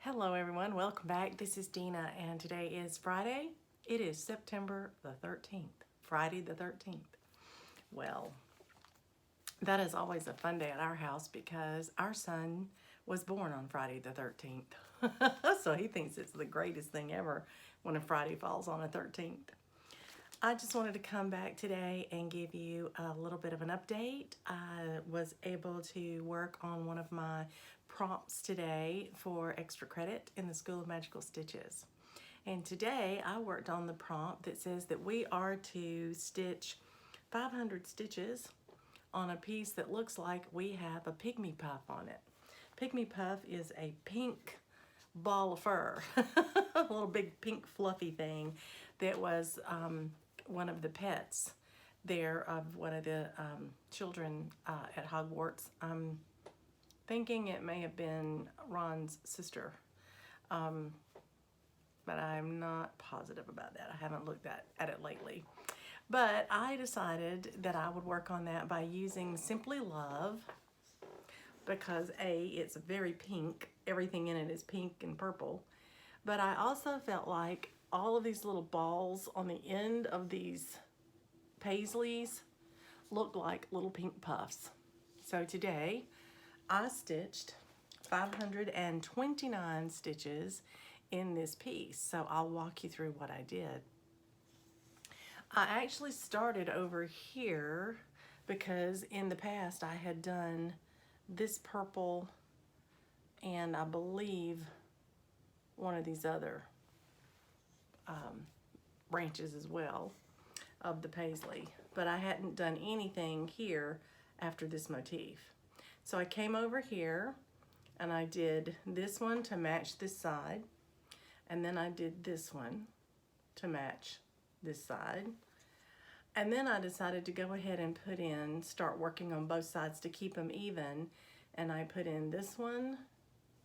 Hello everyone, welcome back. This is Dina and today is Friday. It is September the 13th, Friday the 13th. Well, that is always a fun day at our house because our son was born on Friday the 13th. So he thinks it's the greatest thing ever when a Friday falls on a 13th. I just wanted to come back today and give you a little bit of an update. I was able to work on one of my prompts today for extra credit in the School of Magical Stitches. And today I worked on the prompt that says that we are to stitch 500 stitches on a piece that looks like we have a pygmy puff on it. Pygmy puff is a pink ball of fur, a little big pink fluffy thing that was one of the pets there of one of the children at Hogwarts. I'm thinking it may have been Ron's sister, but I'm not positive about that. I haven't looked at it lately. But I decided that I would work on that by using Simply Love because A, it's very pink. Everything in it is pink and purple. But I also felt like all of these little balls on the end of these paisleys look like little pink puffs. So today I stitched 529 stitches in this piece. So I'll walk you through what I did. I actually started over here because in the past I had done this purple and I believe one of these other branches as well of the paisley, but I hadn't done anything here after this motif. So I came over here and I did this one to match this side, and then I did this one to match this side, and then I decided to go ahead and start working on both sides to keep them even, and I put in this one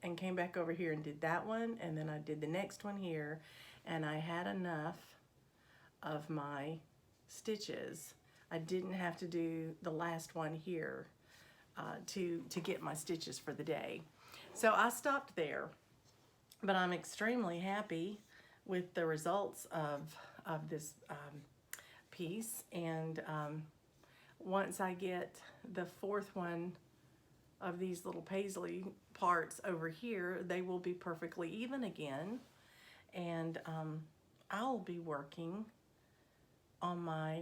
and came back over here and did that one, and then I did the next one here, and I had enough of my stitches. I didn't have to do the last one here to get my stitches for the day. So I stopped there, but I'm extremely happy with the results of this piece, and once I get the fourth one of these little paisley parts over here, they will be perfectly even again, and I'll be working on my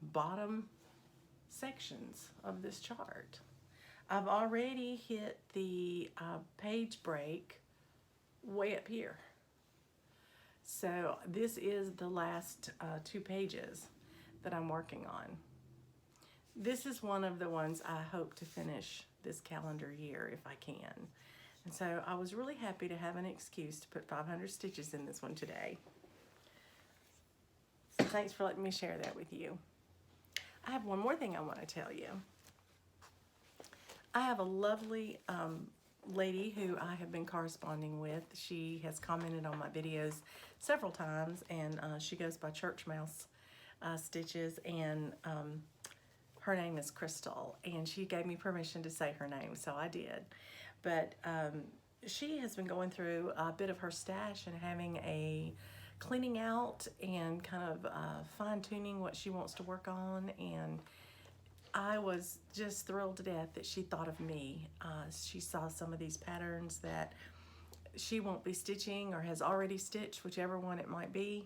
bottom sections of this chart. I've already hit the page break way up here. So this is the last 2 pages that I'm working on. This is one of the ones I hope to finish this calendar year if I can. And so I was really happy to have an excuse to put 500 stitches in this one today. So thanks for letting me share that with you. I have one more thing I want to tell you. I have a lovely lady who I have been corresponding with. She has commented on my videos several times, and she goes by Church Mouse Stitches, and her name is Crystal, and she gave me permission to say her name, so I did. But she has been going through a bit of her stash and having a cleaning out and kind of fine-tuning what she wants to work on, and I was just thrilled to death that she thought of me. She saw some of these patterns that she won't be stitching or has already stitched, whichever one it might be,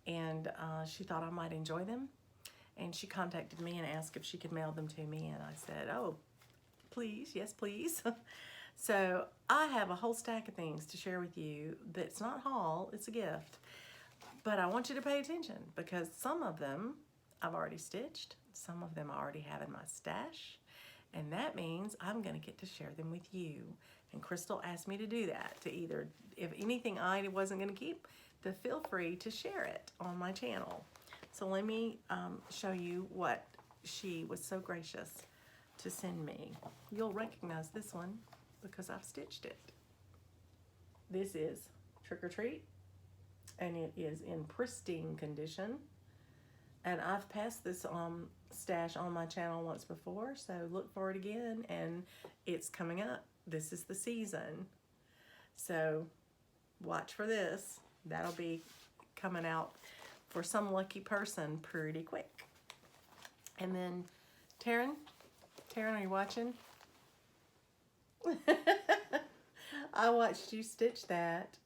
and she thought I might enjoy them, and she contacted me and asked if she could mail them to me, and I said, oh, please, yes please. So I have a whole stack of things to share with you that's not haul, it's a gift. But I want you to pay attention because some of them I've already stitched, some of them I already have in my stash, and that means I'm gonna get to share them with you. And Crystal asked me to do that, to either, if anything I wasn't gonna keep, to feel free to share it on my channel. So let me show you what she was so gracious to send me. You'll recognize this one because I've stitched it. This is Trick or Treat, and it is in pristine condition. And I've passed this stash on my channel once before, so look for it again, and it's coming up. This is the season. So watch for this. That'll be coming out for some lucky person pretty quick. And then Taryn, are you watching? I watched you stitch that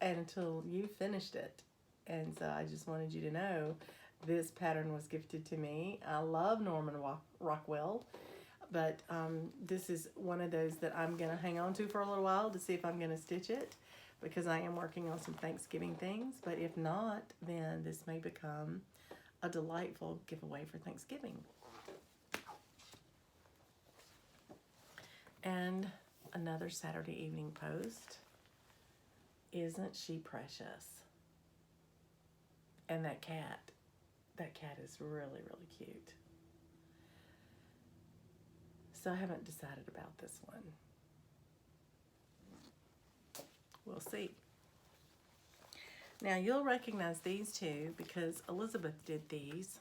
until you finished it. And so I just wanted you to know this pattern was gifted to me. I love Norman Rockwell, but this is one of those that I'm going to hang on to for a little while to see if I'm going to stitch it, because I am working on some Thanksgiving things. But if not, then this may become a delightful giveaway for Thanksgiving. And another Saturday evening post. Isn't she precious? And that cat is really, really cute. So I haven't decided about this one. We'll see. Now you'll recognize these two because Elizabeth did these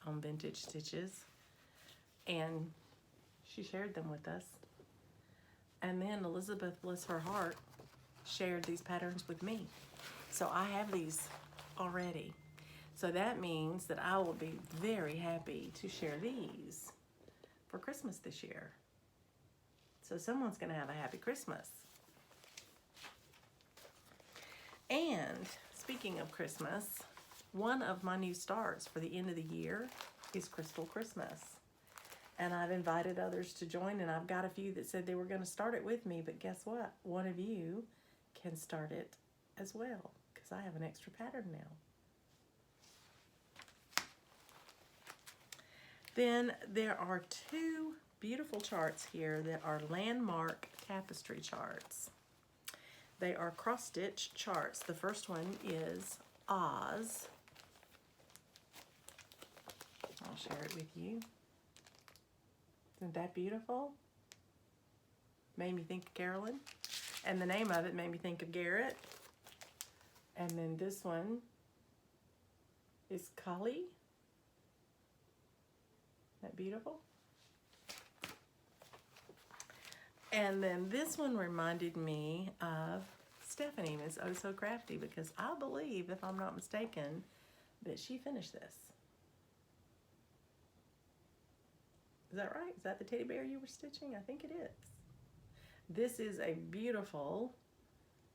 on Vintage Stitches, and she shared them with us. And then Elizabeth, bless her heart, shared these patterns with me. So I have these already. So that means that I will be very happy to share these for Christmas this year. So someone's going to have a happy Christmas. And speaking of Christmas, one of my new starts for the end of the year is Crystal Christmas. And I've invited others to join, and I've got a few that said they were going to start it with me, but guess what? One of you can start it as well, because I have an extra pattern now. Then there are two beautiful charts here that are landmark tapestry charts. They are cross-stitch charts. The first one is Oz. I'll share it with you. Isn't that beautiful? Made me think of Carolyn. And the name of it made me think of Garrett. And then this one is Kali. Isn't that beautiful? And then this one reminded me of Stephanie, Miss Oh So Crafty, because I believe, if I'm not mistaken, that she finished this. Is that right? Is that the teddy bear you were stitching? I think it is. This is a beautiful,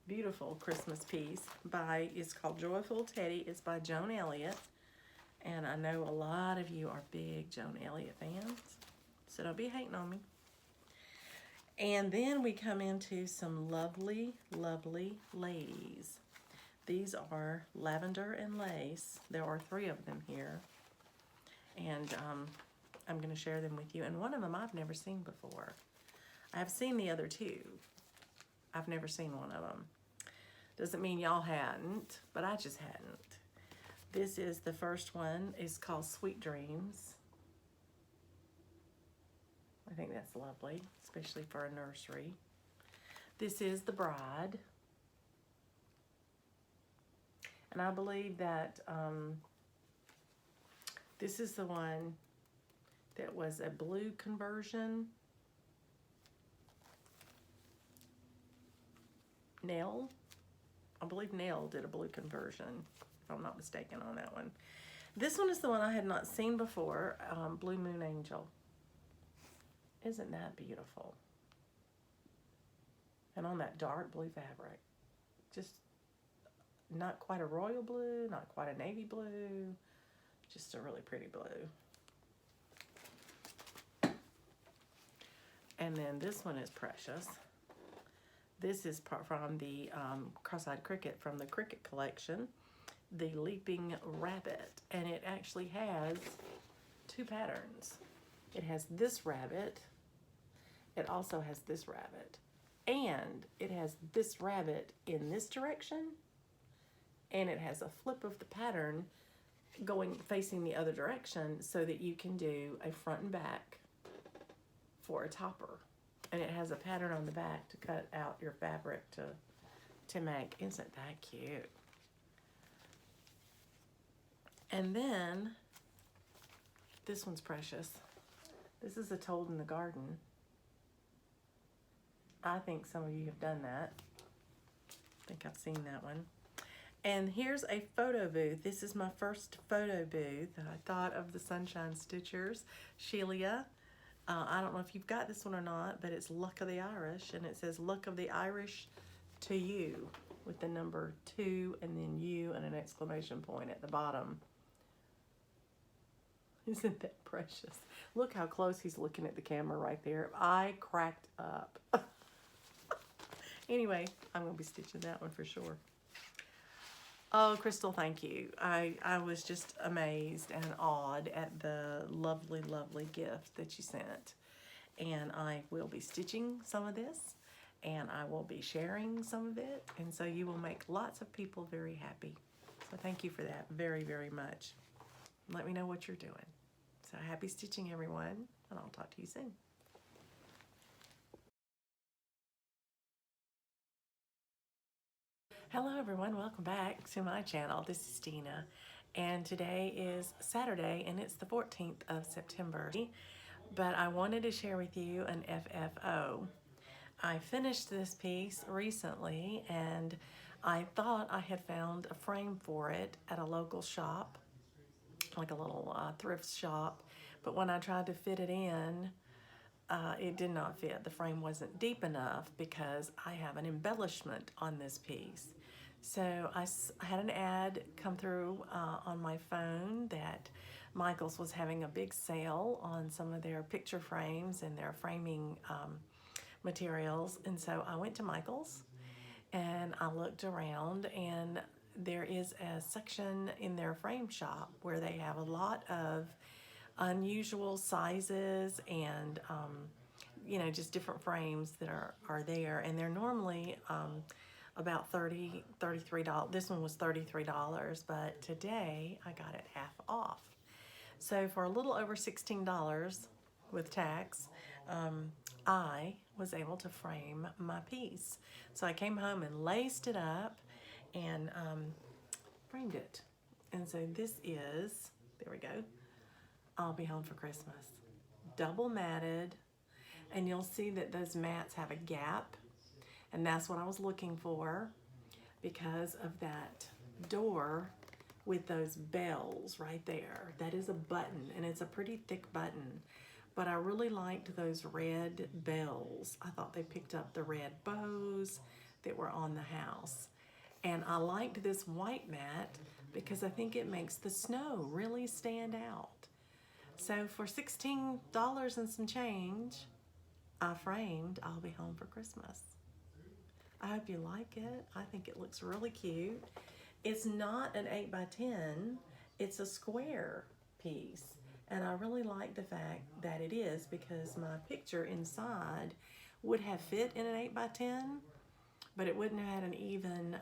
beautiful Christmas piece it's called Joyful Teddy. It's by Joan Elliott. And I know a lot of you are big Joan Elliott fans, so don't be hating on me. And then we come into some lovely, lovely ladies. These are lavender and lace. There are 3 of them here. And I'm going to share them with you. And one of them I've never seen before. I've seen the other 2. I've never seen one of them. Doesn't mean y'all hadn't, but I just hadn't. This is the first one. It's called Sweet Dreams. I think that's lovely, especially for a nursery. This is the Bride. And I believe that this is the one that was a blue conversion. Nell. I believe Nell did a blue conversion, if I'm not mistaken on that one. This one is the one I had not seen before, Blue Moon Angel. Isn't that beautiful? And on that dark blue fabric. Just not quite a royal blue, not quite a navy blue, just a really pretty blue. And then this one is precious. This is from the Cross-Eyed Cricket from the Cricket collection, the Leaping Rabbit. And it actually has 2 patterns. It has this rabbit. It also has this rabbit. And it has this rabbit in this direction. And it has a flip of the pattern facing the other direction so that you can do a front and back for a topper. And it has a pattern on the back to cut out your fabric to make. Isn't that cute? And then this one's precious. This is a Told in the Garden. I think some of you have done that. think I've seen that one. And here's a photo booth. This is my first photo booth. I thought of the Sunshine Stitchers. Shelia, I don't know if you've got this one or not, but it's Luck of the Irish, and it says Luck of the Irish to you with the number 2 and then you and an exclamation point at the bottom. Isn't that precious? Look how close he's looking at the camera right there. I cracked up. Anyway, I'm going to be stitching that one for sure. Oh, Crystal, thank you. I was just amazed and awed at the lovely, lovely gift that you sent. And I will be stitching some of this, and I will be sharing some of it. And so you will make lots of people very happy. So thank you for that very, very much. Let me know what you're doing. So happy stitching, everyone, and I'll talk to you soon. Hello everyone, welcome back to my channel. This is Tina, and today is Saturday and it's the 14th of September. But I wanted to share with you an FFO. I finished this piece recently and I thought I had found a frame for it at a local shop, like a little thrift shop, but when I tried to fit it in, it did not fit. The frame wasn't deep enough because I have an embellishment on this piece. So I had an ad come through on my phone that Michaels was having a big sale on some of their picture frames and their framing materials. And so I went to Michaels and I looked around, and there is a section in their frame shop where they have a lot of unusual sizes and you know, just different frames that are there, and they're normally about $33. This one was $33, but today I got it half off. So for a little over $16 with tax, I was able to frame my piece. So I came home and laced it up and framed it. And so this is, there we go, I'll Be Home for Christmas. Double matted, and you'll see that those mats have a gap, and that's what I was looking for because of that door with those bells right there. That is a button, and it's a pretty thick button, but I really liked those red bells. I thought they picked up the red bows that were on the house. And I liked this white mat because I think it makes the snow really stand out. So for $16 and some change, I framed I'll Be Home for Christmas. I hope you like it. I think it looks really cute. It's not an 8x10, it's a square piece. And I really like the fact that it is, because my picture inside would have fit in an 8x10, but it wouldn't have had an even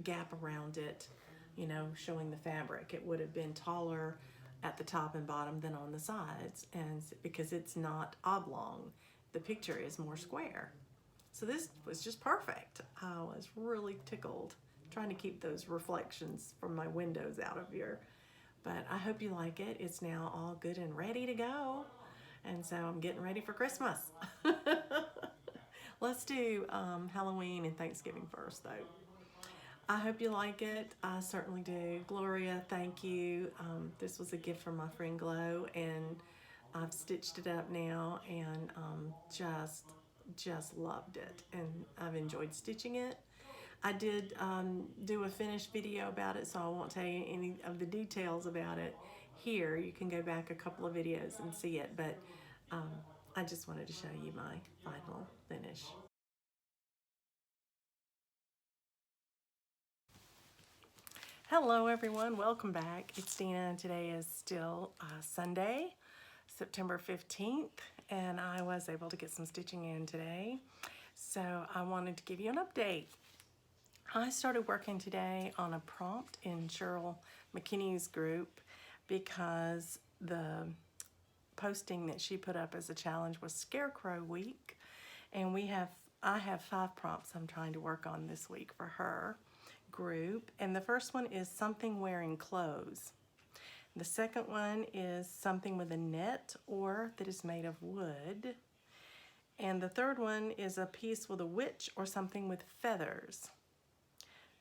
gap around it, you know, showing the fabric. It would have been taller at the top and bottom than on the sides, and because it's not oblong, the picture is more square. So this was just perfect. I was really tickled trying to keep those reflections from my windows out of here. But I hope you like it. It's now all good and ready to go. And so I'm getting ready for Christmas. Let's do Halloween and Thanksgiving first though. I hope you like it. I certainly do. Gloria, thank you. This was a gift from my friend Glow, and I've stitched it up now, and just loved it, and I've enjoyed stitching it. I did do a finished video about it, so I won't tell you any of the details about it here. You can go back a couple of videos and see it, but I just wanted to show you my final finish. Hello everyone, welcome back. It's Dina, and today is still Sunday, September 15th, and I was able to get some stitching in today. So I wanted to give you an update. I started working today on a prompt in Cheryl McKinney's group because the posting that she put up as a challenge was Scarecrow Week, and I have 5 prompts I'm trying to work on this week for her group. And the first one is something wearing clothes. The second one is something with a net or that is made of wood. And the third one is a piece with a witch or something with feathers.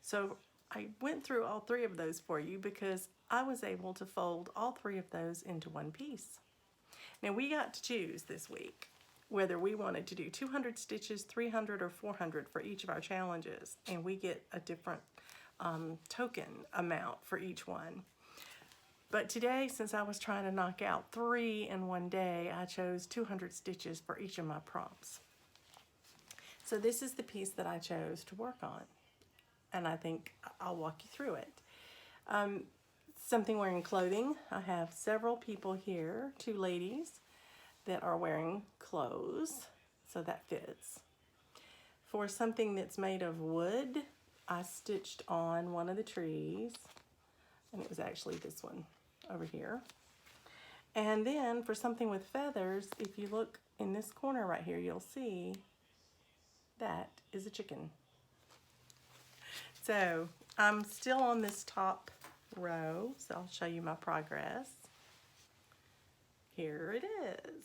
So I went through all 3 of those for you because I was able to fold all 3 of those into one piece. Now we got to choose this week whether we wanted to do 200 stitches, 300, or 400 for each of our challenges, and we get a different token amount for each one. But today, since I was trying to knock out 3 in one day, I chose 200 stitches for each of my prompts. So this is the piece that I chose to work on, and I think I'll walk you through it. Something wearing clothing. I have several people here, 2 ladies that are wearing clothes, so that fits. For something that's made of wood, I stitched on one of the trees, and it was actually this one over here. And then for something with feathers, if you look in this corner right here, you'll see that is a chicken. So I'm still on this top row, so I'll show you my progress. Here it is.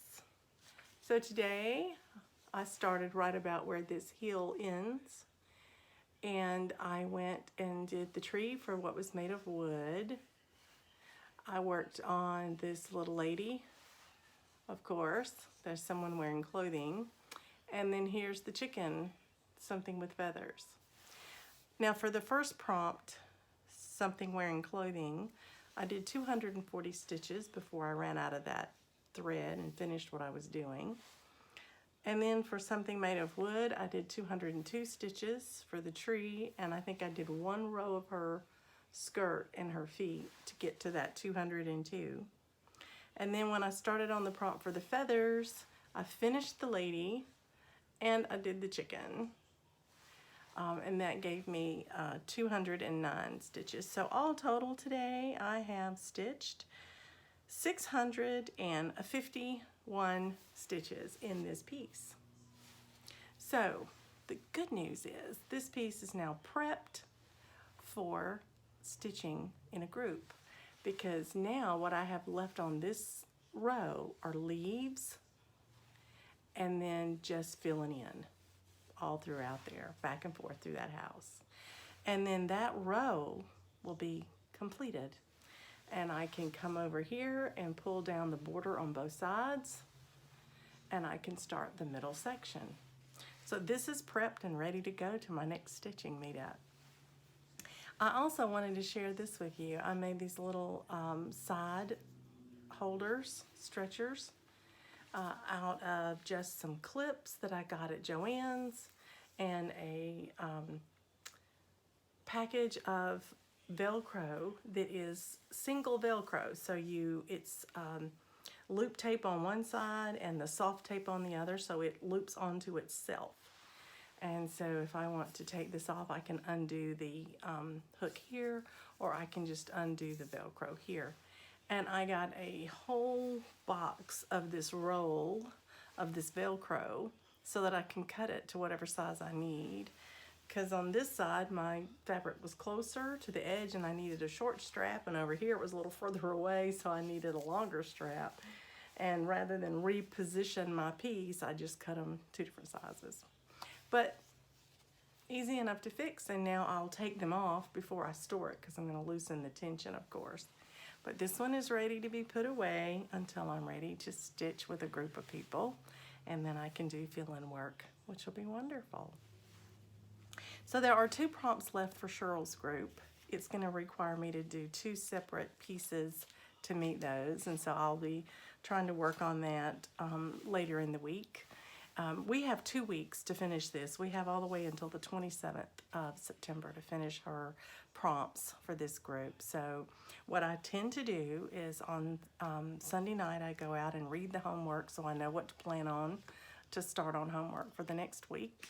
So today I started right about where this heel ends, and I went and did the tree for what was made of wood. I worked on this little lady, of course. There's someone wearing clothing. And then here's the chicken, something with feathers. Now for the first prompt, something wearing clothing, I did 240 stitches before I ran out of that thread and finished what I was doing. And then for something made of wood, I did 202 stitches for the tree, and I think I did 1 row of her skirt and her feet to get to that 202. And then when I started on the prompt for the feathers, I finished the lady and I did the chicken. And that gave me 209 stitches. So all total today, I have stitched 651 stitches in this piece. So the good news is this piece is now prepped for stitching in a group, because now what I have left on this row are leaves and then just filling in all throughout there, back and forth through that house. And then that row will be completed. And I can come over here and pull down the border on both sides, and I can start the middle section. So this is prepped and ready to go to my next stitching meetup. I also wanted to share this with you. I made these little side holders, stretchers, out of just some clips that I got at Joann's and a package of Velcro that is single Velcro. So it's loop tape on one side and the soft tape on the other, so it loops onto itself. And so if I want to take this off, I can undo the hook here, or I can just undo the Velcro here. And I got a whole box of this roll of this Velcro so that I can cut it to whatever size I need. Because on this side, my fabric was closer to the edge and I needed a short strap, and over here it was a little further away, so I needed a longer strap. And rather than reposition my piece, I just cut them 2 different sizes. But easy enough to fix, and now I'll take them off before I store it because I'm going to loosen the tension, of course. But this one is ready to be put away until I'm ready to stitch with a group of people, and then I can do fill-in work, which will be wonderful. So there are 2 prompts left for Cheryl's group. It's going to require me to do 2 separate pieces to meet those, and so I'll be trying to work on that later in the week. We have 2 weeks to finish this. We have all the way until the 27th of September to finish her prompts for this group. So what I tend to do is on Sunday night, I go out and read the homework so I know what to plan on to start on homework for the next week.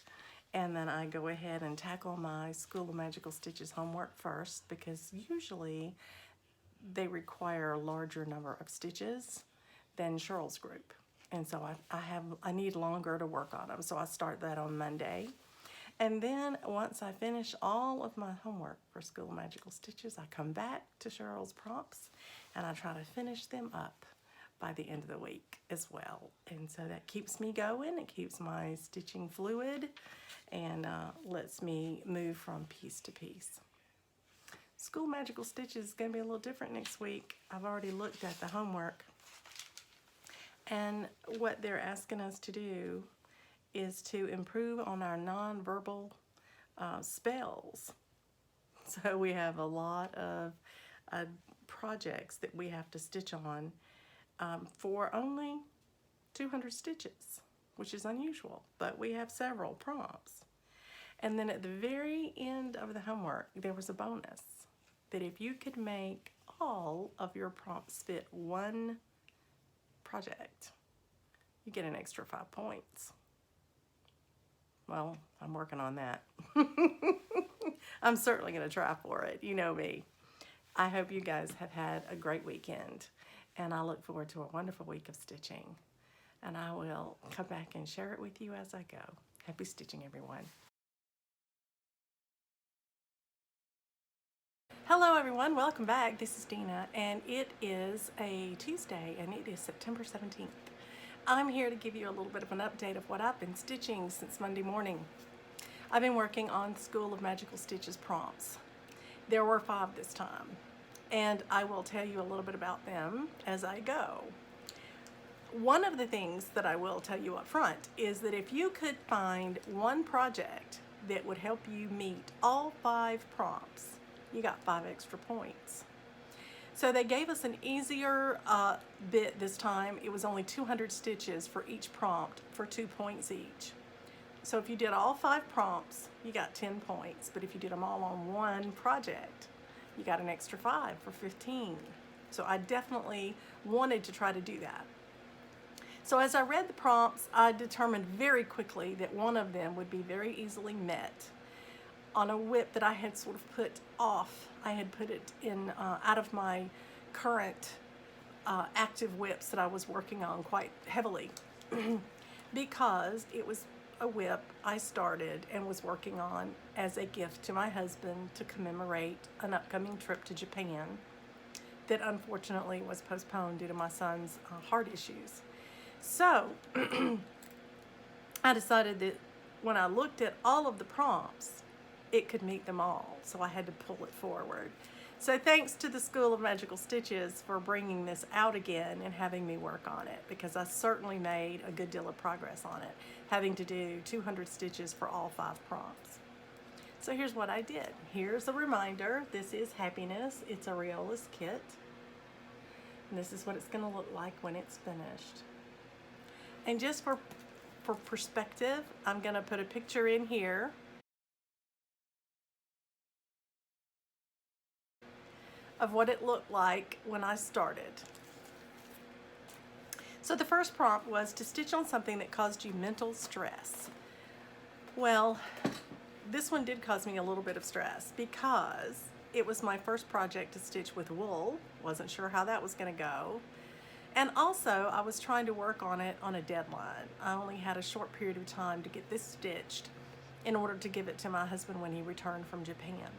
And then I go ahead and tackle my School of Magical Stitches homework first, because usually they require a larger number of stitches than Cheryl's group. And so I need longer to work on them. So I start that on Monday. And then once I finish all of my homework for School of Magical Stitches, I come back to Cheryl's prompts and I try to finish them up by the end of the week as well. And so that keeps me going, it keeps my stitching fluid, and lets me move from piece to piece. School Magical Stitches is going to be a little different next week. I've already looked at the homework, and what they're asking us to do is to improve on our nonverbal spells. So we have a lot of projects that we have to stitch on for only 200 stitches, which is unusual, but we have several prompts. And then at the very end of the homework, there was a bonus that if you could make all of your prompts fit one project, you get an extra 5 points. Well, I'm working on that. I'm certainly going to try for it. You know me. I hope you guys have had a great weekend, and I look forward to a wonderful week of stitching. And I will come back and share it with you as I go. Happy stitching, everyone. Hello, everyone. Welcome back. This is Dina, and it is a Tuesday, and it is September 17th. I'm here to give you a little bit of an update of what I've been stitching since Monday morning. I've been working on School of Magical Stitches prompts. There were 5 this time, and I will tell you a little bit about them as I go. One of the things that I will tell you up front is that if you could find one project that would help you meet all 5 prompts, you got 5 extra points. So they gave us an easier bit this time. It was only 200 stitches for each prompt for 2 points each. So if you did all 5 prompts, you got 10 points. But if you did them all on one project, you got an extra 5 for 15. So I definitely wanted to try to do that. So as I read the prompts, I determined very quickly that one of them would be very easily met on a whip that I had sort of put off. I had put it in out of my current active whips that I was working on quite heavily because it was a whip I started and was working on as a gift to my husband to commemorate an upcoming trip to Japan that unfortunately was postponed due to my son's heart issues. So I decided that when I looked at all of the prompts, it could meet them all, so I had to pull it forward. So thanks to the School of Magical Stitches for bringing this out again and having me work on it, because I certainly made a good deal of progress on it, having to do 200 stitches for all 5 prompts. So here's what I did. Here's a reminder. This is Happiness. It's a Riolis kit. And this is what it's going to look like when it's finished. And just for perspective, I'm going to put a picture in here of what it looked like when I started. So the first prompt was to stitch on something that caused you mental stress. Well, this one did cause me a little bit of stress because it was my first project to stitch with wool. Wasn't sure how that was going to go. And also, I was trying to work on it on a deadline. I only had a short period of time to get this stitched in order to give it to my husband when he returned from Japan.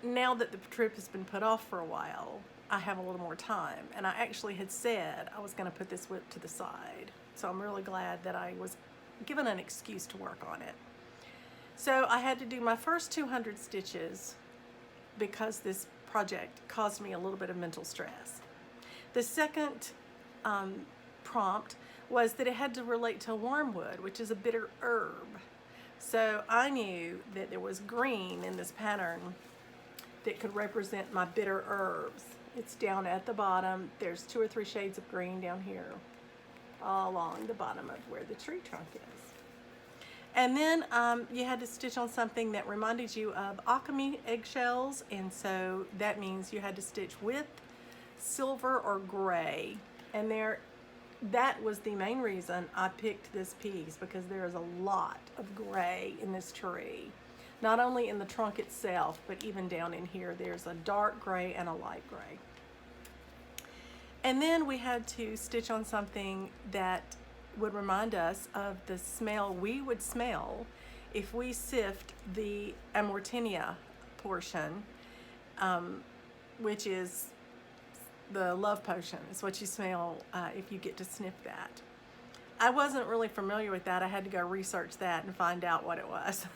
Now that the trip has been put off for a while, I have a little more time, and I actually had said I was going to put this whip to the side. So I'm really glad that I was given an excuse to work on it. So I had to do my first 200 stitches because this project caused me a little bit of mental stress. The second prompt was that it had to relate to wormwood, which is a bitter herb. So I knew that there was green in this pattern that could represent my bitter herbs. It's down at the bottom. There's 2 or 3 shades of green down here all along the bottom of where the tree trunk is. And then you had to stitch on something that reminded you of alchemy eggshells, and so that means you had to stitch with silver or gray. And that was the main reason I picked this piece, because there is a lot of gray in this tree. Not only in the trunk itself, but even down in here, there's a dark gray and a light gray. And then we had to stitch on something that would remind us of the smell we would smell if we sift the amortinia portion, which is The love potion is what you smell if you get to sniff that. I wasn't really familiar with that. I had to go research that and find out what it was.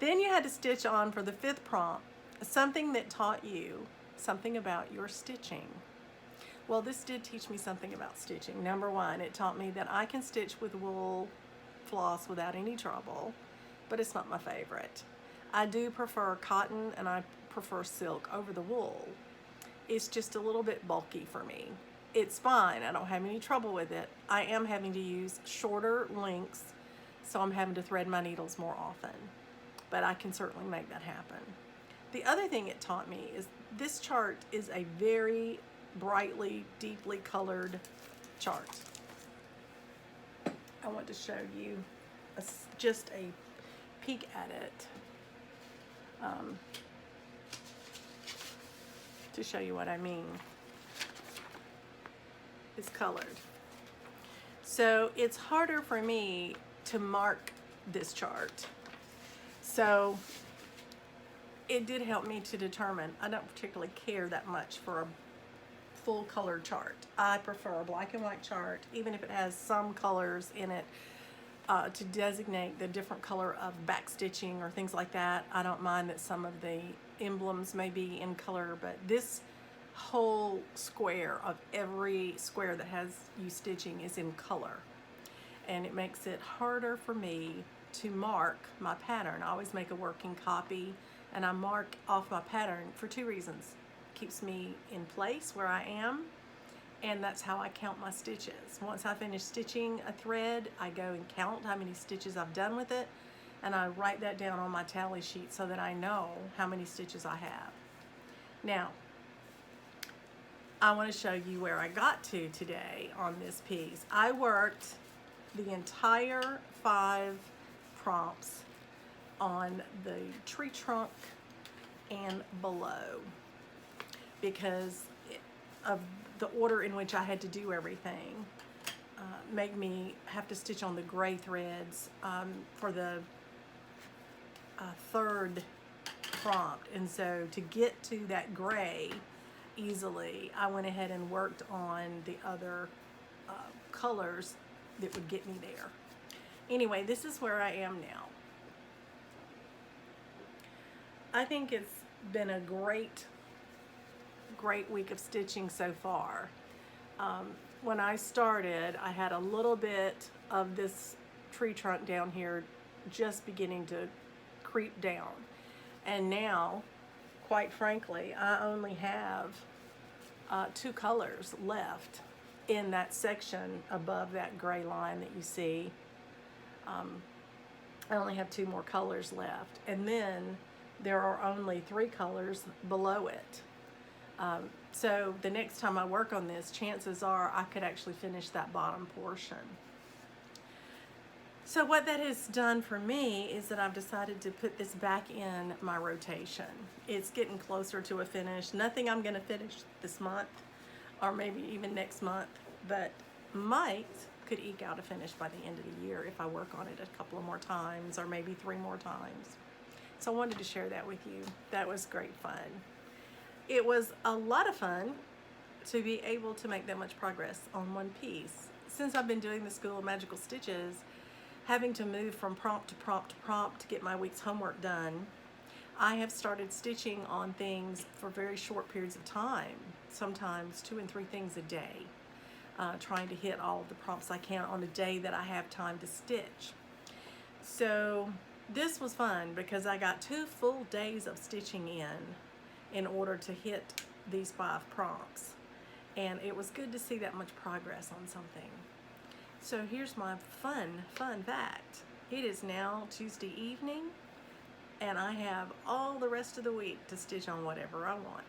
Then you had to stitch on for the 5th prompt, something that taught you something about your stitching. Well, this did teach me something about stitching. Number one, it taught me that I can stitch with wool floss without any trouble, but it's not my favorite. I do prefer cotton and I prefer silk over the wool. It's just a little bit bulky for me. It's fine, I don't have any trouble with it. I am having to use shorter lengths, so I'm having to thread my needles more often, but I can certainly make that happen. The other thing it taught me is this chart is a very brightly, deeply colored chart. I want to show you just a peek at it to show you what I mean. It's colored. So it's harder for me to mark this chart. So it did help me to determine, I don't particularly care that much for a full color chart. I prefer a black and white chart, even if it has some colors in it to designate the different color of back stitching or things like that. I don't mind that some of the emblems may be in color, but this whole square of every square that has you stitching is in color. And it makes it harder for me to mark my pattern. I always make a working copy and I mark off my pattern for 2 reasons. It keeps me in place where I am, and that's how I count my stitches. Once I finish stitching a thread, I go and count how many stitches I've done with it, and I write that down on my tally sheet so that I know how many stitches I have. Now, I want to show you where I got to today on this piece. I worked the entire 5 prompts on the tree trunk and below because of the order in which I had to do everything. Made me have to stitch on the gray threads for the 3rd prompt, and so to get to that gray easily, I went ahead and worked on the other colors that would get me there. Anyway, this is where I am now. I think it's been a great week of stitching so far. When I started, I had a little bit of this tree trunk down here just beginning to creep down. And now, quite frankly, I only have 2 colors left in that section above that gray line that you see. I only have 2 more colors left. And then there are only 3 colors below it. So the next time I work on this, chances are I could actually finish that bottom portion. So what that has done for me is that I've decided to put this back in my rotation. It's getting closer to a finish. Nothing I'm gonna finish this month or maybe even next month, but could eke out a finish by the end of the year if I work on it a couple of more times or maybe 3 more times. So I wanted to share that with you. That was great fun. It was a lot of fun to be able to make that much progress on one piece. Since I've been doing the School of Magical Stitches, having to move from prompt to prompt to prompt to get my week's homework done, I have started stitching on things for very short periods of time, sometimes 2 and 3 things a day, trying to hit all of the prompts I can on a day that I have time to stitch. So this was fun because I got 2 full days of stitching in order to hit these 5 prompts. And it was good to see that much progress on something. So here's my fun fact. It is now Tuesday evening, and I have all the rest of the week to stitch on whatever I want.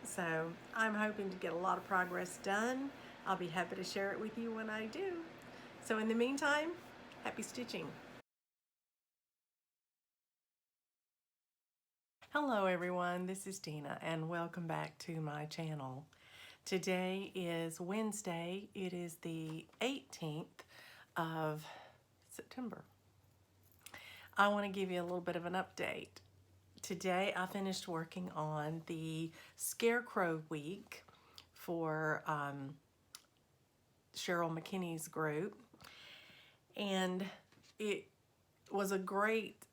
So I'm hoping to get a lot of progress done. I'll be happy to share it with you when I do. So in the meantime, happy stitching. Hello everyone, this is Dina and welcome back to my channel. Today is Wednesday. It is the 18th of September. I want to give you a little bit of an update. Today I finished working on the Scarecrow week for Cheryl McKinney's group. And it was a great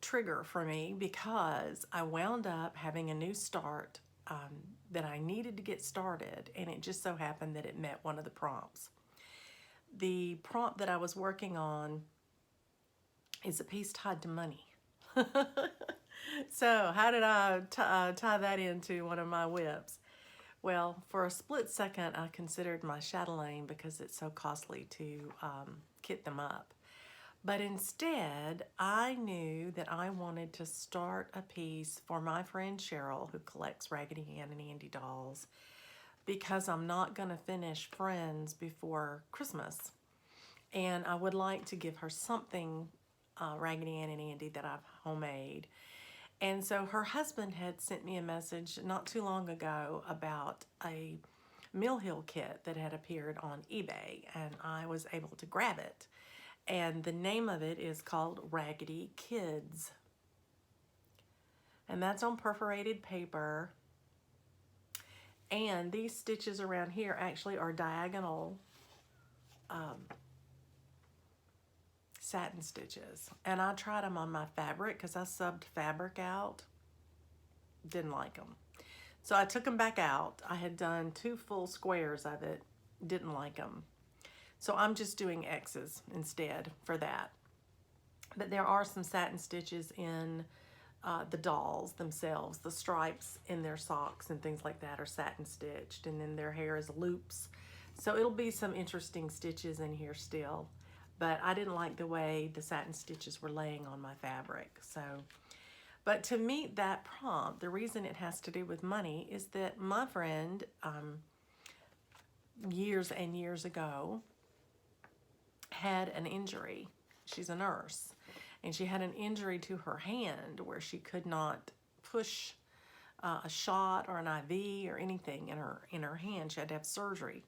trigger for me because I wound up having a new start that I needed to get started, and it just so happened that it met one of the prompts. The prompt that I was working on is a piece tied to money. So how did I tie that into one of my whips? Well, for a split second, I considered my chatelaine because it's so costly to kit them up. But instead, I knew that I wanted to start a piece for my friend Cheryl, who collects Raggedy Ann and Andy dolls, because I'm not going to finish Friends before Christmas. And I would like to give her something Raggedy Ann and Andy that I've homemade. And so her husband had sent me a message not too long ago about a Mill Hill kit that had appeared on eBay, and I was able to grab it. And the name of it is called Raggedy Kids. And that's on perforated paper. And these stitches around here actually are diagonal satin stitches. And I tried them on my fabric because I subbed fabric out. Didn't like them. So I took them back out. I had done 2 full squares of it. Didn't like them. So I'm just doing X's instead for that. But there are some satin stitches in the dolls themselves. The stripes in their socks and things like that are satin stitched, and then their hair is loops. So it'll be some interesting stitches in here still. But I didn't like the way the satin stitches were laying on my fabric. But to meet that prompt, the reason it has to do with money is that my friend, years and years ago, had an injury. She's a nurse, and she had an injury to her hand where she could not push a shot or an IV or anything in her hand. She had to have surgery.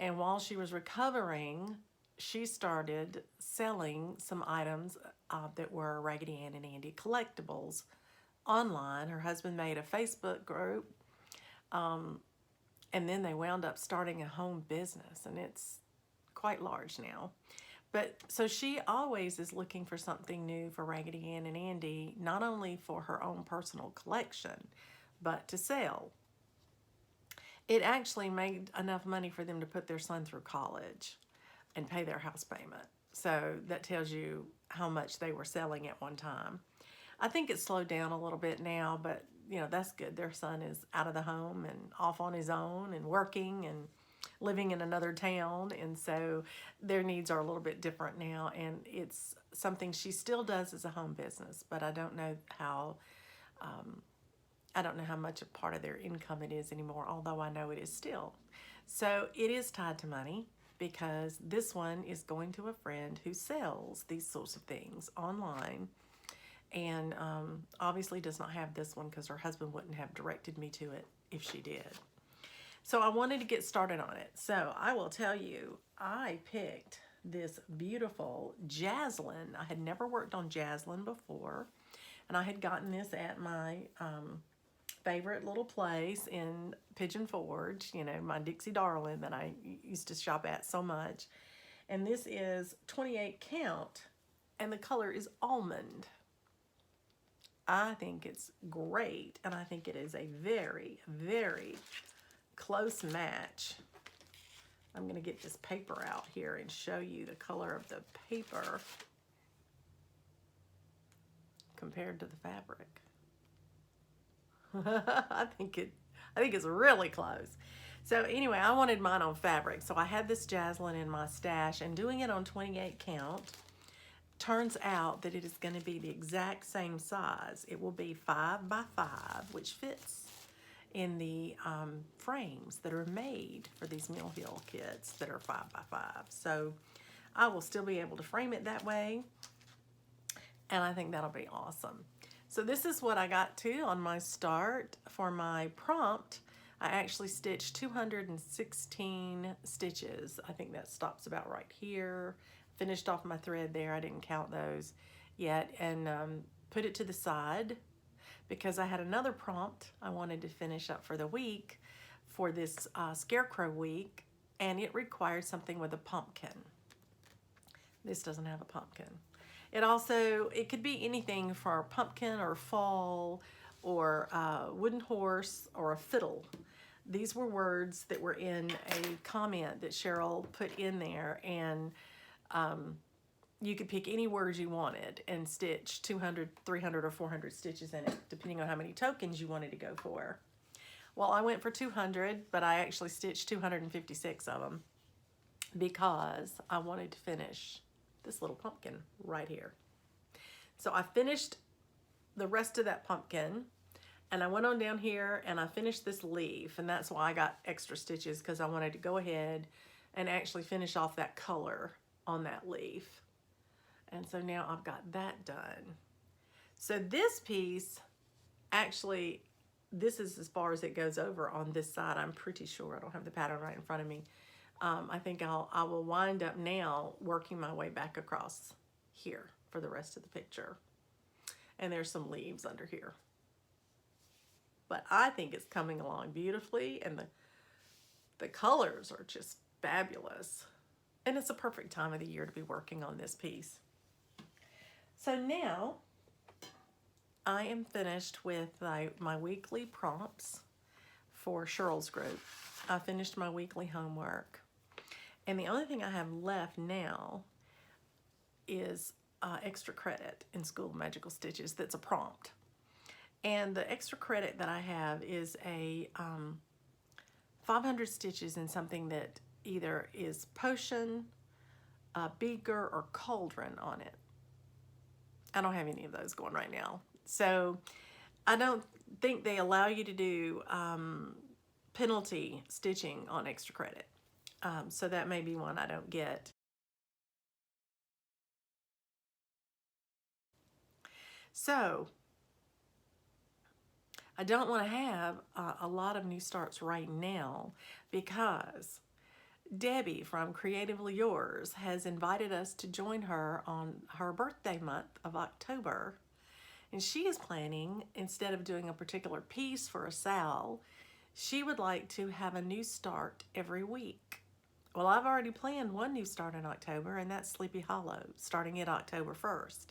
And while she was recovering, she started selling some items that were Raggedy Ann and Andy collectibles online. Her husband made a Facebook group, and then they wound up starting a home business, and it's quite large now. But so she always is looking for something new for Raggedy Ann and Andy, not only for her own personal collection, but to sell. It actually made enough money for them to put their son through college and pay their house payment. So that tells you how much they were selling at one time. I think it's slowed down a little bit now, but you know, that's good. Their son is out of the home and off on his own and working and living in another town, and so their needs are a little bit different now, and it's something she still does as a home business, but I don't know how much a part of their income it is anymore, although I know it is still. So it is tied to money because this one is going to a friend who sells these sorts of things online, and obviously does not have this one because her husband wouldn't have directed me to it if she did. So I wanted to get started on it. So I will tell you, I picked this beautiful Jaslyn. I had never worked on Jaslyn before, and I had gotten this at my favorite little place in Pigeon Forge, you know, my Dixie Darling that I used to shop at so much. And this is 28 count, and the color is almond. I think it's great, and I think it is a very, very close match. I'm going to get this paper out here and show you the color of the paper compared to the fabric. I think it's really close. So anyway, I wanted mine on fabric, so I had this Jaslyn in my stash, and doing it on 28 count turns out that it is going to be the exact same size. It will be 5 by 5, which fits in the frames that are made for these Mill Hill kits that are 5 by 5. So I will still be able to frame it that way, and I think that'll be awesome. So this is what I got to on my start. For my prompt, I actually stitched 216 stitches. I think that stops about right here. Finished off my thread there. I didn't count those yet, and put it to the side because I had another prompt I wanted to finish up for the week for this Scarecrow week, and it required something with a pumpkin. This doesn't have a pumpkin. It could be anything for a pumpkin or fall or a wooden horse or a fiddle. These were words that were in a comment that Cheryl put in there, and you could pick any words you wanted and stitch 200, 300, or 400 stitches in it, depending on how many tokens you wanted to go for. Well, I went for 200, but I actually stitched 256 of them because I wanted to finish this little pumpkin right here. So I finished the rest of that pumpkin, and I went on down here and I finished this leaf, and that's why I got extra stitches, because I wanted to go ahead and actually finish off that color on that leaf. And so now I've got that done. So this piece, actually, this is as far as it goes over on this side. I'm pretty sure. I don't have the pattern right in front of me. I think I will wind up now working my way back across here for the rest of the picture. And there's some leaves under here. But I think it's coming along beautifully, and the colors are just fabulous. And it's a perfect time of the year to be working on this piece. So now I am finished with my weekly prompts for Cheryl's group. I finished my weekly homework. And the only thing I have left now is extra credit in School of Magical Stitches that's a prompt. And the extra credit that I have is a 500 stitches in something that either is potion, beaker, or cauldron on it. I don't have any of those going right now. So I don't think they allow you to do penalty stitching on extra credit. So that may be one I don't get. So I don't want to have a lot of new starts right now, because Debbie from Creatively Yours has invited us to join her on her birthday month of October. And she is planning, instead of doing a particular piece for a Sal, she would like to have a new start every week. Well, I've already planned one new start in October, and that's Sleepy Hollow, starting it October 1st.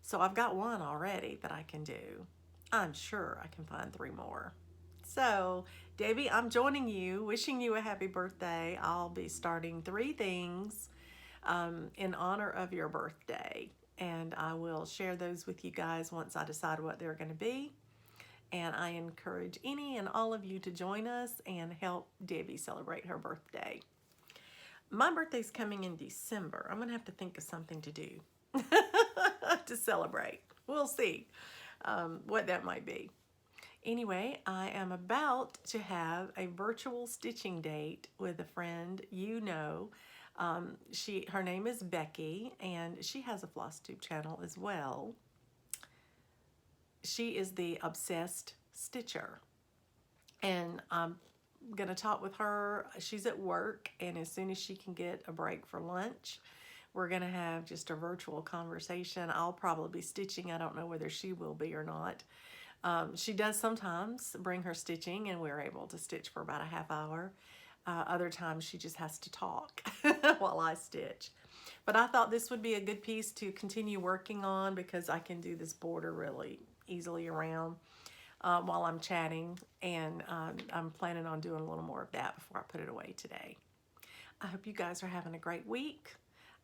So I've got one already that I can do. I'm sure I can find 3 more. So, Debbie, I'm joining you, wishing you a happy birthday. I'll be starting 3 things in honor of your birthday, and I will share those with you guys once I decide what they're going to be. And I encourage any and all of you to join us and help Debbie celebrate her birthday. My birthday's coming in December. I'm going to have to think of something to do to celebrate. We'll see what that might be. Anyway, I am about to have a virtual stitching date with a friend you know. Her name is Becky, and she has a FlossTube channel as well. She is the Obsessed Stitcher, and I'm going to talk with her. She's at work, and as soon as she can get a break for lunch, we're going to have just a virtual conversation. I'll probably be stitching. I don't know whether she will be or not. She does sometimes bring her stitching, and we're able to stitch for about a half hour. Other times she just has to talk while I stitch. But I thought this would be a good piece to continue working on, because I can do this border really easily around while I'm chatting, and I'm planning on doing a little more of that before I put it away today. I hope you guys are having a great week.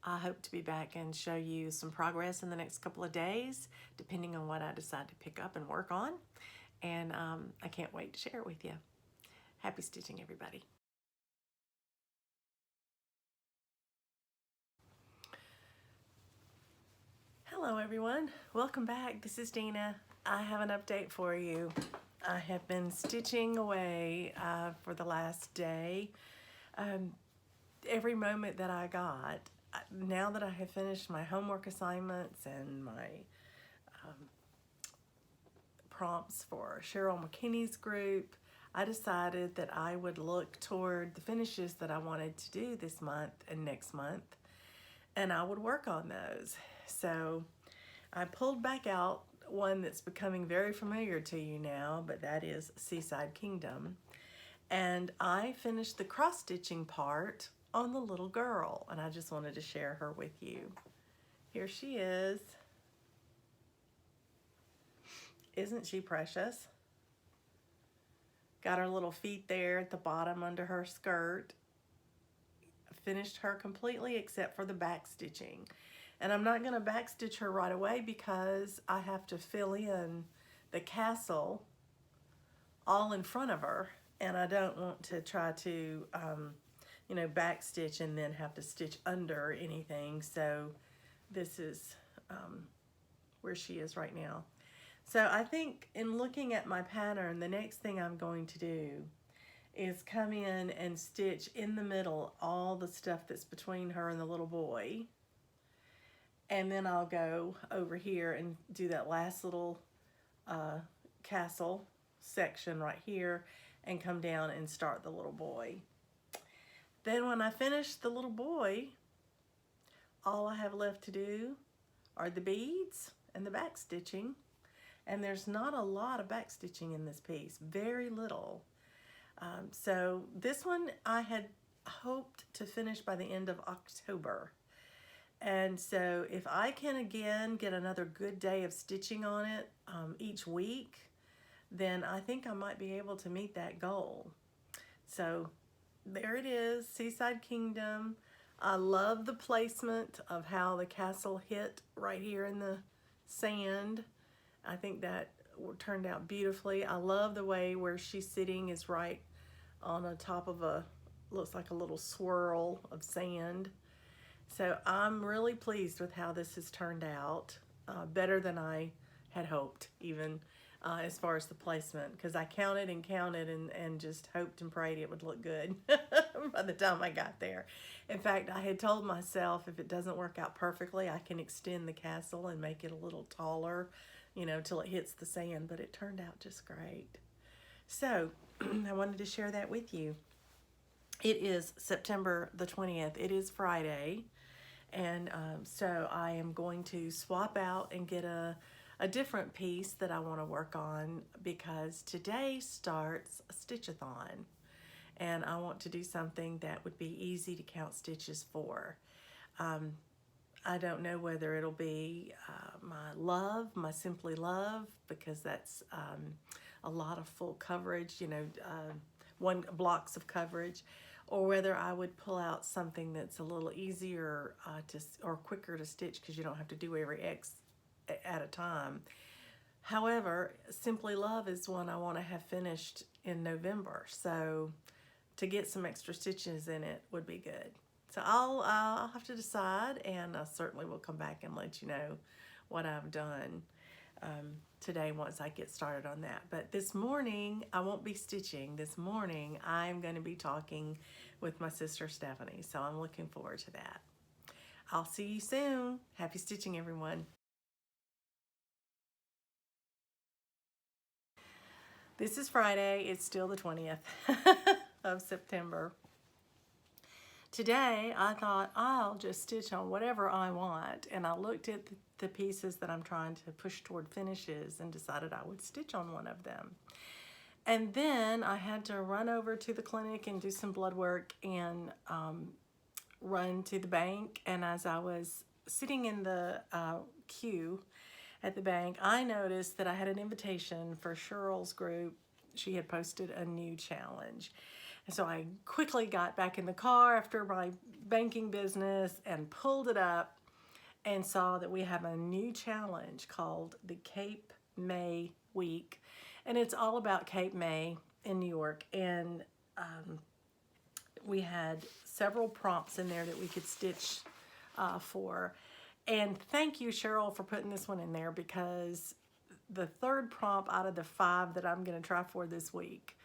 I hope to be back and show you some progress in the next couple of days, depending on what I decide to pick up and work on. And I can't wait to share it with you. Happy stitching, everybody. Hello, everyone. Welcome back. This is Dina. I have an update for you. I have been stitching away for the last day. Every moment that I got, now that I have finished my homework assignments and my prompts for Cheryl McKinney's group, I decided that I would look toward the finishes that I wanted to do this month and next month, and I would work on those. So I pulled back out one that's becoming very familiar to you now, but that is Seaside Kingdom. And I finished the cross stitching part on the little girl, and I just wanted to share her with you. Here she is. Isn't she precious? Got her little feet there at the bottom under her skirt. Finished her completely except for the back stitching. And I'm not going to back stitch her right away because I have to fill in the castle all in front of her, and I don't want to try to you know, back stitch and then have to stitch under anything. So this is where she is right now. So I think in looking at my pattern, the next thing I'm going to do is come in and stitch in the middle all the stuff that's between her and the little boy. And then I'll go over here and do that last little castle section right here and come down and start the little boy. Then when I finish the little boy, all I have left to do are the beads and the back stitching. And there's not a lot of back stitching in this piece, very little. So this one I had hoped to finish by the end of October. And so if I can again get another good day of stitching on it each week, then I think I might be able to meet that goal. So there it is, Seaside Kingdom. I love the placement of how the castle hit right here in the sand. I think that turned out beautifully. I love the way where she's sitting is right on the top of a, looks like a little swirl of sand. So I'm really pleased with how this has turned out, better than I had hoped, even as far as the placement, because I counted and counted and just hoped and prayed it would look good by the time I got there. In fact, I had told myself if it doesn't work out perfectly, I can extend the castle and make it a little taller, you know, till it hits the sand, but it turned out just great. So I wanted to share that with you. It is September the 20th. It is Friday. And so I am going to swap out and get a different piece that I want to work on because today starts a stitch-a-thon. And I want to do something that would be easy to count stitches for. I don't know whether it'll be my Simply Love, because that's a lot of full coverage, you know, blocks of coverage, or whether I would pull out something that's a little easier or quicker to stitch because you don't have to do every X at a time. However, Simply Love is one I want to have finished in November, so to get some extra stitches in it would be good. So I'll have to decide, and I certainly will come back and let you know what I've done today once I get started on that. But this morning, I won't be stitching. This morning, I'm going to be talking with my sister Stephanie, so I'm looking forward to that. I'll see you soon. Happy stitching, everyone. This is Friday. It's still the 20th of September. Today, I thought I'll just stitch on whatever I want, and I looked at the pieces that I'm trying to push toward finishes and decided I would stitch on one of them. And then I had to run over to the clinic and do some blood work and run to the bank. And as I was sitting in the queue at the bank, I noticed that I had an invitation for Cheryl's group. She had posted a new challenge. And so I quickly got back in the car after my banking business and pulled it up and saw that we have a new challenge called the Cape May Week. And it's all about Cape May in New York. And we had several prompts in there that we could stitch for. And thank you, Cheryl, for putting this one in there, because the third prompt out of the 5 that I'm going to try for this week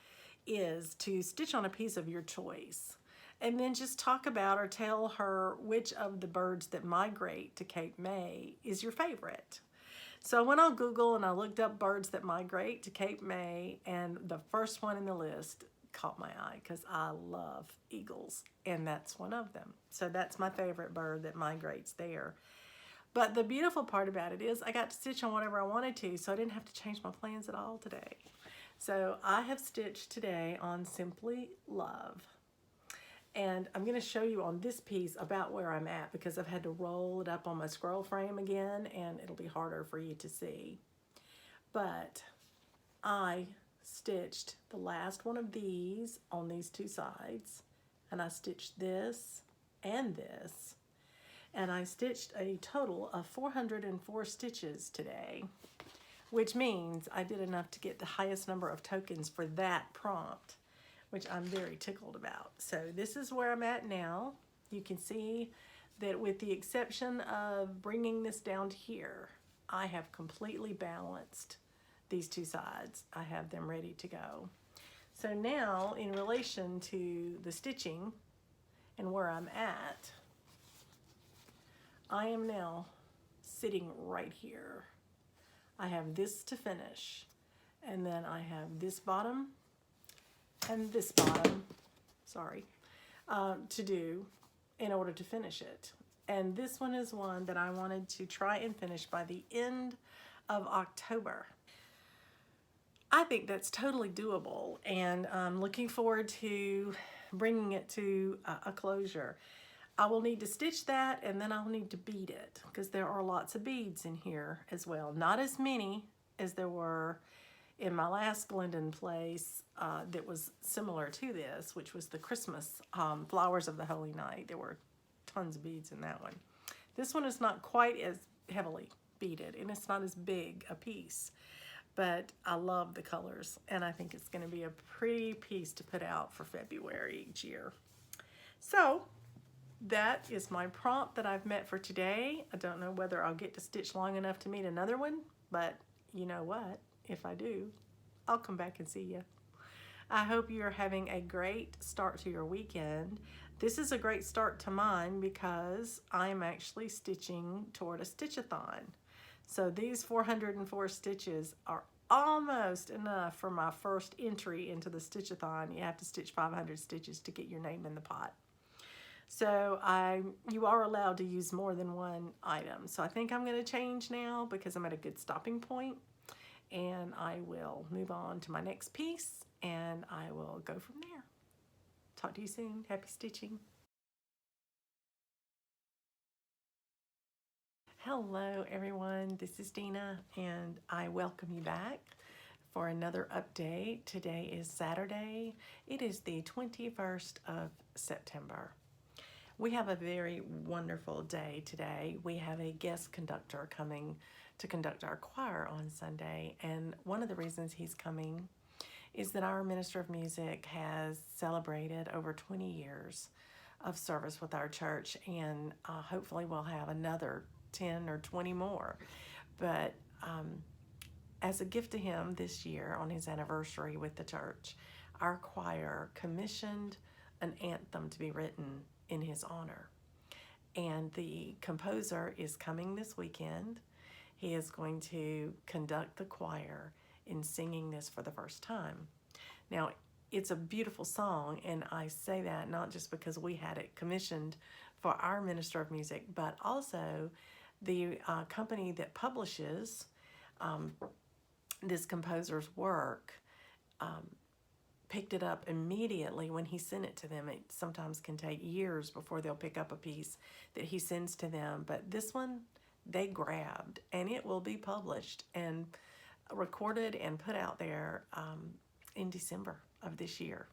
is to stitch on a piece of your choice. And then just talk about or tell her which of the birds that migrate to Cape May is your favorite. So I went on Google and I looked up birds that migrate to Cape May, and the first one in the list caught my eye because I love eagles, and that's one of them. So that's my favorite bird that migrates there. But the beautiful part about it is I got to stitch on whatever I wanted to, so I didn't have to change my plans at all today. So I have stitched today on Simply Love. And I'm going to show you on this piece about where I'm at because I've had to roll it up on my scroll frame again and it'll be harder for you to see. But I stitched the last one of these on these two sides, and I stitched this and this, and I stitched a total of 404 stitches today, which means I did enough to get the highest number of tokens for that prompt, which I'm very tickled about. So this is where I'm at now. You can see that with the exception of bringing this down to here, I have completely balanced these two sides. I have them ready to go. So now in relation to the stitching and where I'm at, I am now sitting right here. I have this to finish, and then I have this bottom and this bottom, to do in order to finish it. And this one is one that I wanted to try and finish by the end of October. I think that's totally doable, and I'm looking forward to bringing it to a closure. I will need to stitch that, and then I'll need to bead it because there are lots of beads in here as well. Not as many as there were in my last Glendon place that was similar to this, which was the Christmas Flowers of the Holy Night. There were tons of beads in that one. This one is not quite as heavily beaded, and it's not as big a piece. But I love the colors, and I think it's going to be a pretty piece to put out for February each year. So that is my prompt that I've met for today. I don't know whether I'll get to stitch long enough to meet another one, but you know what? If I do, I'll come back and see you. I hope you're having a great start to your weekend. This is a great start to mine because I'm actually stitching toward a stitch-a-thon. So these 404 stitches are almost enough for my first entry into the stitch-a-thon. You have to stitch 500 stitches to get your name in the pot. So you are allowed to use more than one item. So I think I'm going to change now because I'm at a good stopping point, and I will move on to my next piece and I will go from there. Talk to you soon. Happy stitching. Hello everyone, this is Dina and I welcome you back for another update. Today is Saturday. It is the 21st of September. We have a very wonderful day today. We have a guest conductor coming to conduct our choir on Sunday, and one of the reasons he's coming is that our minister of music has celebrated over 20 years of service with our church, and hopefully we'll have another 10 or 20 more. But as a gift to him this year on his anniversary with the church, our choir commissioned an anthem to be written in his honor. And the composer is coming this weekend. He is going to conduct the choir in singing this for the first time. Now, it's a beautiful song, and I say that not just because we had it commissioned for our minister of music, but also the company that publishes this composer's work picked it up immediately when he sent it to them. It sometimes can take years before they'll pick up a piece that he sends to them, but this one they grabbed, and it will be published and recorded and put out there in December of this year.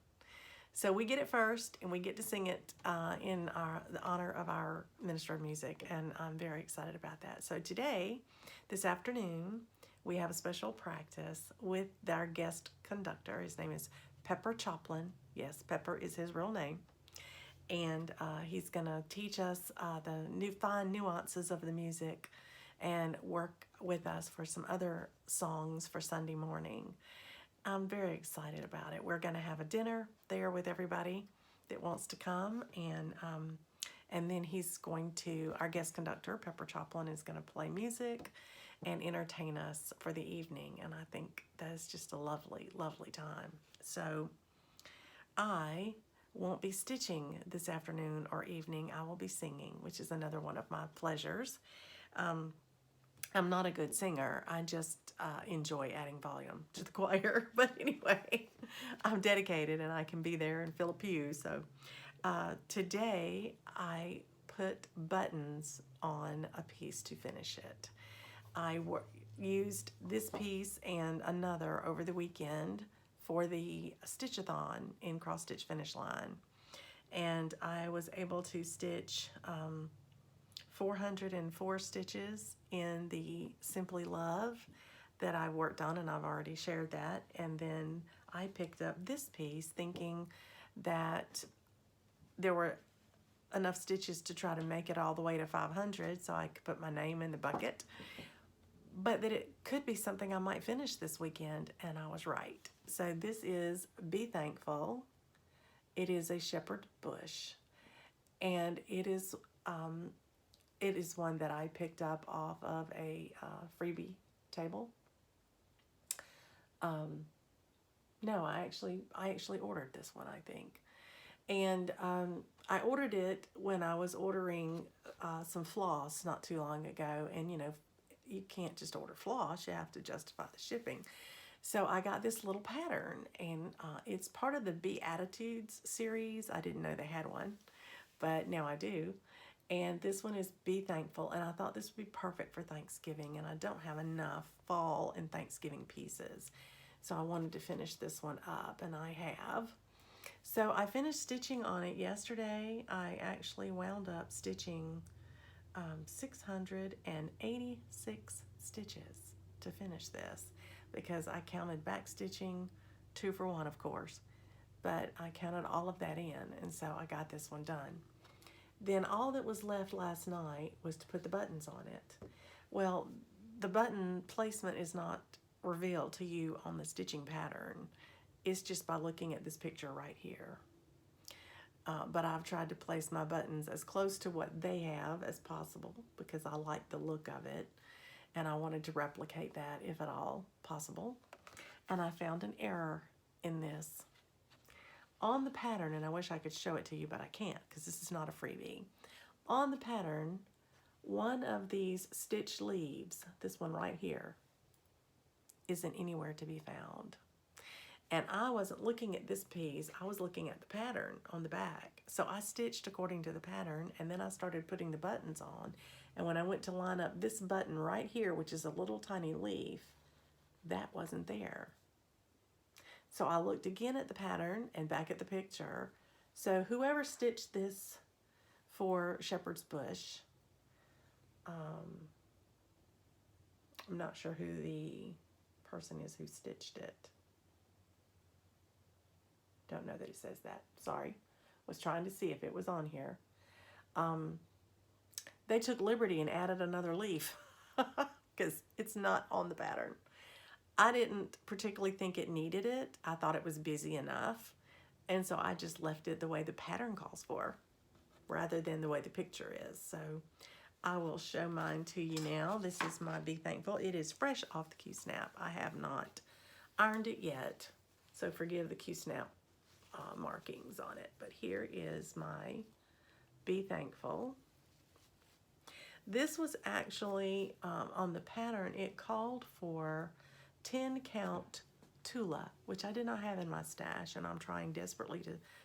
So we get it first, and we get to sing it in the honor of our minister of music, and I'm very excited about that. So today, this afternoon, we have a special practice with our guest conductor. His name is Pepper Choplin. Yes, Pepper is his real name. And he's going to teach us the fine nuances of the music and work with us for some other songs for Sunday morning. I'm very excited about it. We're going to have a dinner there with everybody that wants to come, and then our guest conductor, Pepper Choplin, is going to play music and entertain us for the evening, and I think that's just a lovely, lovely time. So I won't be stitching this afternoon or evening. I will be singing, which is another one of my pleasures. I'm not a good singer. I just enjoy adding volume to the choir. But anyway, I'm dedicated and I can be there and fill a pew. So today I put buttons on a piece to finish it. I used this piece and another over the weekend for the stitch-a-thon in Cross Stitch Finish Line. And I was able to stitch 404 stitches in the Simply Love that I worked on, and I've already shared that. And then I picked up this piece thinking that there were enough stitches to try to make it all the way to 500 so I could put my name in the bucket, but that it could be something I might finish this weekend, and I was right. So this is Be Thankful. It is a shepherd bush, and it is one that I picked up off of a freebie table. No, I actually ordered this one, I think. And I ordered it when I was ordering some floss not too long ago. And, you know, you can't just order floss. You have to justify the shipping. So I got this little pattern, and it's part of the Beatitudes series. I didn't know they had one, but now I do. And this one is Be Thankful, and I thought this would be perfect for Thanksgiving, and I don't have enough fall and Thanksgiving pieces. So I wanted to finish this one up, and I have. So I finished stitching on it yesterday. I actually wound up stitching 686 stitches to finish this, because I counted back stitching 2 for 1, of course, but I counted all of that in, and so I got this one done. Then all that was left last night was to put the buttons on it. Well, the button placement is not revealed to you on the stitching pattern. It's just by looking at this picture right here. But I've tried to place my buttons as close to what they have as possible because I like the look of it, and I wanted to replicate that if at all possible. And I found an error in this. On the pattern, and I wish I could show it to you, but I can't because this is not a freebie. On the pattern, one of these stitch leaves, this one right here, isn't anywhere to be found. And I wasn't looking at this piece, I was looking at the pattern on the back. So I stitched according to the pattern, and then I started putting the buttons on. And when I went to line up this button right here, which is a little tiny leaf, that wasn't there. So I looked again at the pattern and back at the picture. So whoever stitched this for Shepherd's Bush, I'm not sure who the person is who stitched it. Don't know that it says that. Sorry. Was trying to see if it was on here. They took liberty and added another leaf because it's not on the pattern. I didn't particularly think it needed it. I thought it was busy enough. And so I just left it the way the pattern calls for rather than the way the picture is. So I will show mine to you now. This is my Be Thankful. It is fresh off the Q-Snap. I have not ironed it yet, so forgive the Q-Snap markings on it. But here is my Be Thankful. This was actually on the pattern, it called for 10 count Tula, which I did not have in my stash, and I'm trying desperately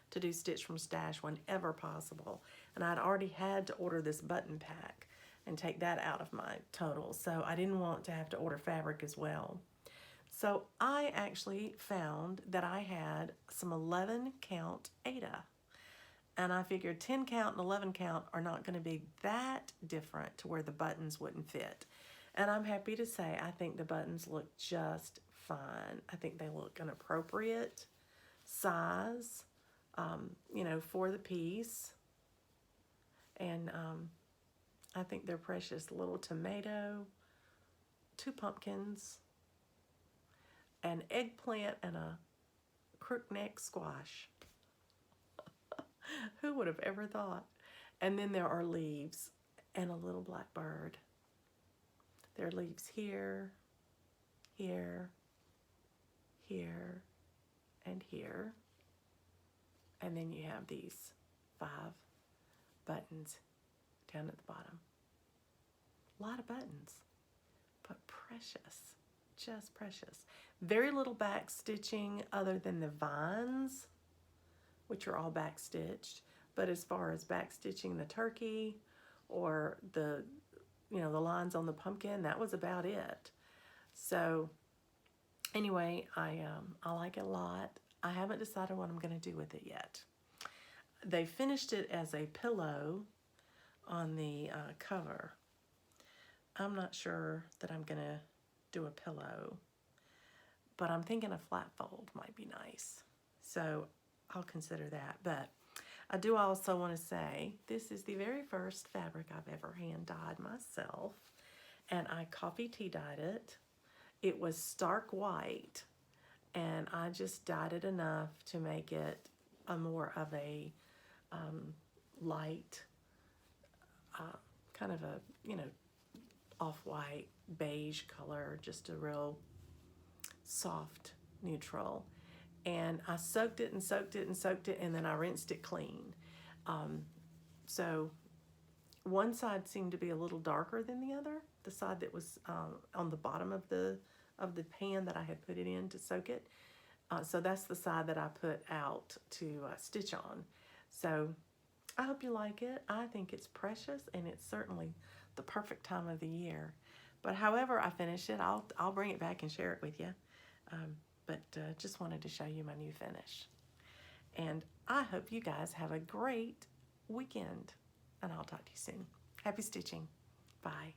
to do stitch from stash whenever possible. And I'd already had to order this button pack and take that out of my total, so I didn't want to have to order fabric as well. So I actually found that I had some 11 count Aida, and I figured 10 count and 11 count are not going to be that different to where the buttons wouldn't fit. And I'm happy to say I think the buttons look just fine. I think they look an appropriate size, you know, for the piece. And I think they're precious. A little tomato, 2 pumpkins, an eggplant, and a crookneck squash. Who would have ever thought? And then there are leaves and a little black bird. There are leaves here, here, here, and here. And then you have these 5 buttons down at the bottom. A lot of buttons. precious, just precious. Very little back stitching other than the vines, which are all back stitched. But as far as back stitching the turkey or the, you know, the lines on the pumpkin, that was about it. So anyway, I like it a lot. I haven't decided what I'm going to do with it yet. They finished it as a pillow on the cover. I'm not sure that I'm going to do a pillow, but I'm thinking a flat fold might be nice. So I'll consider that. But I do also want to say this is the very first fabric I've ever hand dyed myself, and I coffee tea dyed it. It was stark white, and I just dyed it enough to make it a more of a light, kind of a, you know, off-white beige color, just a real soft neutral. And I soaked it and soaked it and soaked it, and then I rinsed it clean. So one side seemed to be a little darker than the other, the side that was on the bottom of the pan that I had put it in to soak it. So that's the side that I put out to stitch on. So I hope you like it. I think it's precious, and it's certainly the perfect time of the year. But however I finish it, I'll bring it back and share it with you. But just wanted to show you my new finish. And I hope you guys have a great weekend, and I'll talk to you soon. Happy stitching. Bye.